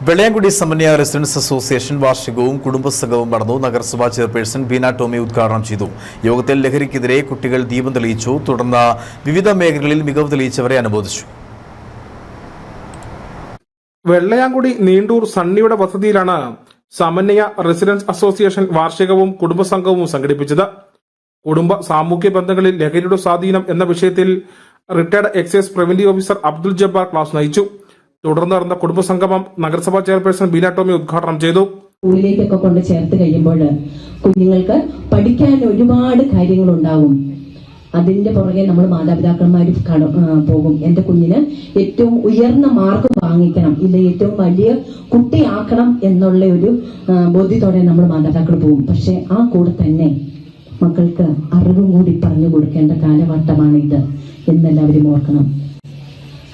വെള്ളയാങ്കുടി സമന്വയ residence association വാർഷികവും കുടുംബസംഘവും നടന്നു. നഗരസഭാ ചെയർപേഴ്സൺ ബീന ടോമി ഉദ്ഘാടനം ചെയ്തു. യോഗത്തിൽ ലഹരിക്കെതിരെ കുട്ടികൾ ദീപം തെളിയിച്ചു. തുടർന്ന് വിവിധ മേഖലകളിൽ മികവ് തെളിയിച്ചവരെ അനുമോദിച്ചു. വെള്ളയാങ്കുടി നീണ്ടൂർ സണ്ണിയുടെ വസതിയിലാണ് സമന്വയ റെസിഡൻസ് അസോസിയേഷൻ വാർഷികവും കുടുംബസംഘവും സംഘടിപ്പിച്ചത്. കുടുംബ സാമൂഹ്യ ബന്ധങ്ങളിൽ ലഹരിയുടെ സ്വാധീനം എന്ന വിഷയത്തിൽ retired excise preventive officer Abdul Jabbar class നയിച്ചു. തുടർന്ന് നടന്ന കുടുംബസംഗമം നഗരസഭാ ചെയർപേഴ്സൺ ബീന ടോമി ഉദ്ഘാടനം ചെയ്തു. സ്കൂളിലേക്കൊക്കെ കൊണ്ട് ചേർത്ത് കഴിയുമ്പോൾ കുഞ്ഞുങ്ങൾക്ക് പഠിക്കാൻ ഒരുപാട് കാര്യങ്ങളുണ്ടാവും. അതിന്റെ പുറകെ നമ്മൾ മാതാപിതാക്കന്മാർ പോകും. എന്റെ കുഞ്ഞിന് ഏറ്റവും ഉയർന്ന മാർക്ക് വാങ്ങിക്കണം, ഇല്ല ഏറ്റവും വലിയ കുട്ടിയാക്കണം എന്നുള്ള ഒരു ബോധ്യത്തോടെ നമ്മൾ മാതാപിതാക്കൾ പോകും. പക്ഷെ ആ കൂടെ തന്നെ മക്കൾക്ക് അറിവും കൂടി പറഞ്ഞു കൊടുക്കേണ്ട കാലഘട്ടമാണ് ഇത് എന്നെല്ലാവരും ഓർക്കണം.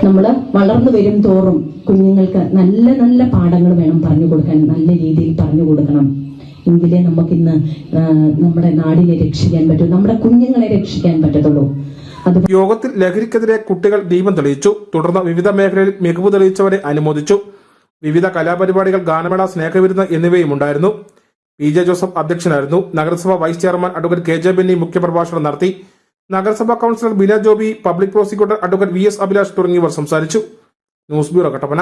നമ്മൾ വളർന്നു വരും തോറും കുഞ്ഞുങ്ങൾക്ക് നല്ല നല്ല പാഠങ്ങൾ വേണം പറഞ്ഞു കൊടുക്കാൻ, നല്ല രീതിയിൽ പറഞ്ഞു കൊടുക്കണം. എങ്കിലേ നമുക്കിന്ന് നമ്മുടെ നാടിനെ രക്ഷിക്കാൻ പറ്റൂ, നമ്മുടെ കുഞ്ഞുങ്ങളെ രക്ഷിക്കാൻ പറ്റത്തുള്ളൂ. യോഗത്തിൽ ലഹരിക്കെതിരെ കുട്ടികൾ ദീപം തെളിയിച്ചു. തുടർന്ന് വിവിധ മേഖലയിൽ മികവ് തെളിയിച്ചവരെ അനുമോദിച്ചു. വിവിധ കലാപരിപാടികൾ, ഗാനമേള, സ്നേഹവിരുന്ന് എന്നിവയും ഉണ്ടായിരുന്നു. PJ ജോസഫ് അധ്യക്ഷനായിരുന്നു. നഗരസഭാ vice chairman advocate KJ Benny മുഖ്യപ്രഭാഷണം നടത്തി. നഗരസഭാ councillor Beena Joby, public prosecutor advocate VS Abhilash തുടങ്ങിയവർ സംസാരിച്ചു. News bureau, Kattappana.